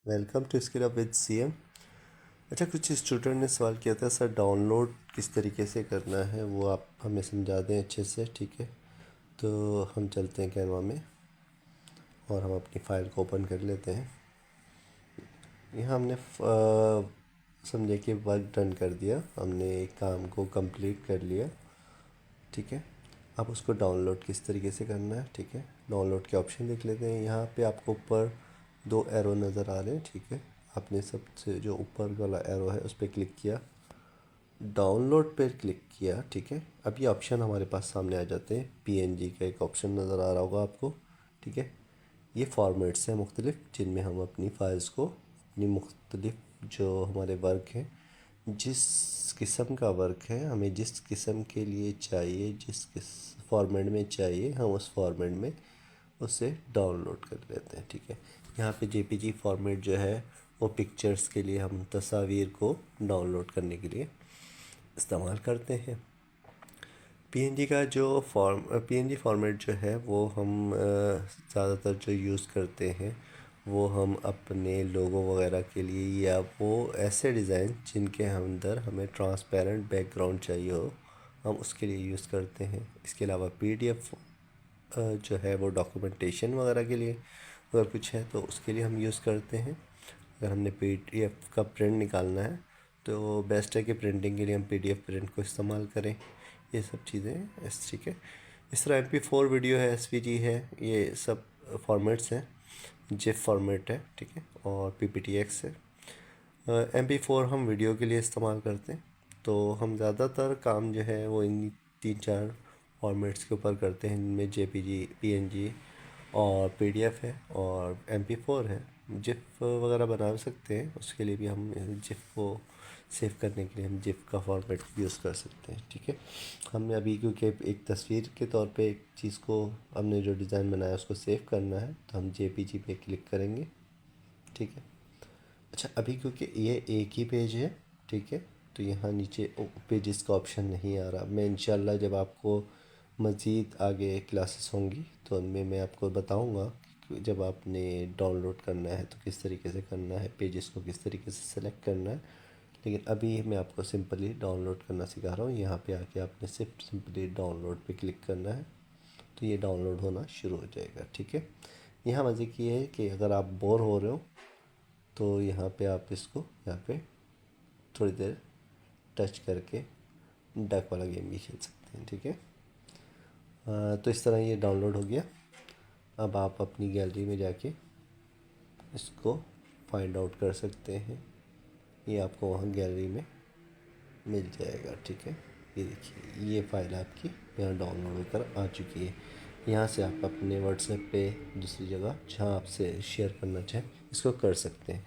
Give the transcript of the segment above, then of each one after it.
Welcome to skill up with CM. अच्छा, कुछ student ने सवाल किया था सर डाउनलोड किस तरीके से करना है, वो आप हमें समझा दें अच्छे से। ठीक है, तो हम चलते हैं कैनवा में और हम अपनी फ़ाइल को ओपन कर लेते हैं। यहाँ हमने समझे कि वर्क डन कर दिया, हमने एक काम को कंप्लीट कर लिया। ठीक है, अब उसको डाउनलोड किस तरीके से करना है। ठीक है, डाउनलोड के ऑप्शन देख लेते हैं। यहाँ पे आपको ऊपर 2 एरो नज़र आ रहे हैं। ठीक है, आपने सबसे जो ऊपर वाला एरो है उस पर क्लिक किया, डाउनलोड पर क्लिक किया। ठीक है, अब ये ऑप्शन हमारे पास सामने आ जाते हैं। पीएनजी का एक ऑप्शन नज़र आ रहा होगा आपको। ठीक है, ये फॉर्मेट्स हैं मुख्तलिफ, जिनमें हम अपनी फाइल्स को, अपनी मुख्तलिफ जो हमारे वर्क हैं, जिस किस्म का वर्क है हमें जिस किस्म के लिए चाहिए, जिस फॉर्मेट में चाहिए, हम उस फॉर्मेट में उसे डाउनलोड कर लेते हैं। ठीक है, यहाँ पे जेपीजी फॉर्मेट जो है वो पिक्चर्स के लिए, हम तस्वीर को डाउनलोड करने के लिए इस्तेमाल करते हैं। पीएनजी का जो पीएनजी फॉर्मेट जो है वो हम ज़्यादातर जो यूज़ करते हैं वो हम अपने लोगो वगैरह के लिए, या वो ऐसे डिज़ाइन जिनके अंदर हमें ट्रांसपेरेंट बैकग्राउंड चाहिए हो, हम उसके लिए यूज़ करते हैं। इसके अलावा पीडीएफ जो है वो डॉक्यूमेंटेशन वगैरह के लिए अगर कुछ है तो उसके लिए हम यूज़ करते हैं। अगर हमने पीडीएफ का प्रिंट निकालना है तो बेस्ट है कि प्रिंटिंग के लिए हम पीडीएफ प्रिंट को इस्तेमाल करें। ये सब चीज़ें ठीक है। इस तरह MP4 वीडियो है, SVG है, ये सब फॉर्मेट्स हैं। जिफ फॉर्मेट है, ठीक है, और PPTX है। MP4 हम वीडियो के लिए इस्तेमाल करते हैं, तो हम ज़्यादातर काम जो है वो इन 3-4 फॉर्मेट्स के ऊपर करते हैं, इनमें JPG, PNG और PDF है और MP4 है। जिफ वगैरह बना सकते हैं, उसके लिए भी हम जिफ को सेव करने के लिए हम जिफ का फॉर्मेट यूज़ कर सकते हैं। ठीक है, हमने अभी क्योंकि एक तस्वीर के तौर पे एक चीज़ को, हमने जो डिज़ाइन बनाया उसको सेव करना है, तो हम JPG पे क्लिक करेंगे। ठीक है, अच्छा अभी क्योंकि ये एक ही पेज है, ठीक है, तो यहाँ नीचे पेजेस का ऑप्शन नहीं आ रहा। मैं इंशाल्लाह जब आपको मज़ीद आगे क्लासेस होंगी तो उनमें मैं आपको बताऊंगा कि जब आपने डाउनलोड करना है तो किस तरीके से करना है, पेजेस को किस तरीके से सेलेक्ट करना है। लेकिन अभी मैं आपको सिंपली डाउनलोड करना सिखा रहा हूँ। यहाँ पे आके आपने सिर्फ सिंपली डाउनलोड पे क्लिक करना है, तो ये डाउनलोड होना शुरू हो जाएगा। ठीक है, यहाँ मज़े की है कि अगर आप बोर हो रहे हो तो यहाँ पे आप इसको यहाँ पे थोड़ी देर टच करके डक वाला गेम भी खेल सकते हैं। ठीक है, तो इस तरह ये डाउनलोड हो गया। अब आप अपनी गैलरी में जाके इसको फाइंड आउट कर सकते हैं, ये आपको वहाँ गैलरी में मिल जाएगा। ठीक है, ये देखिए ये फ़ाइल आपकी यहाँ डाउनलोड होकर आ चुकी है। यहाँ से आप अपने व्हाट्सएप पे दूसरी जगह जहाँ आपसे शेयर करना चाहें इसको कर सकते हैं।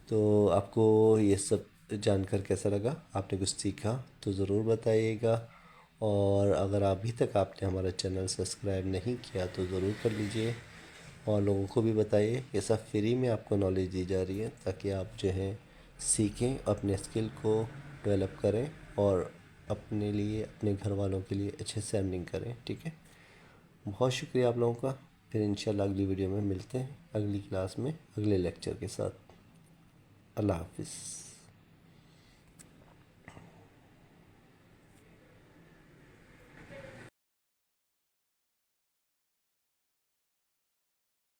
तो आपको ये सब जानकर कैसा लगा, आपने कुछ सीखा तो ज़रूर बताइएगा। और अगर अभी तक आपने हमारा चैनल सब्सक्राइब नहीं किया तो ज़रूर कर लीजिए, और लोगों को भी बताइए। ये सब फ्री में आपको नॉलेज दी जा रही है ताकि आप जो है सीखें, अपने स्किल को डेवलप करें और अपने लिए, अपने घर वालों के लिए अच्छे से अर्निंग करें। ठीक है, बहुत शुक्रिया आप लोगों का। फिर इंशाल्लाह अगली वीडियो में मिलते हैं, अगली क्लास में अगले लेक्चर के साथ। अल्लाह हाफिज़।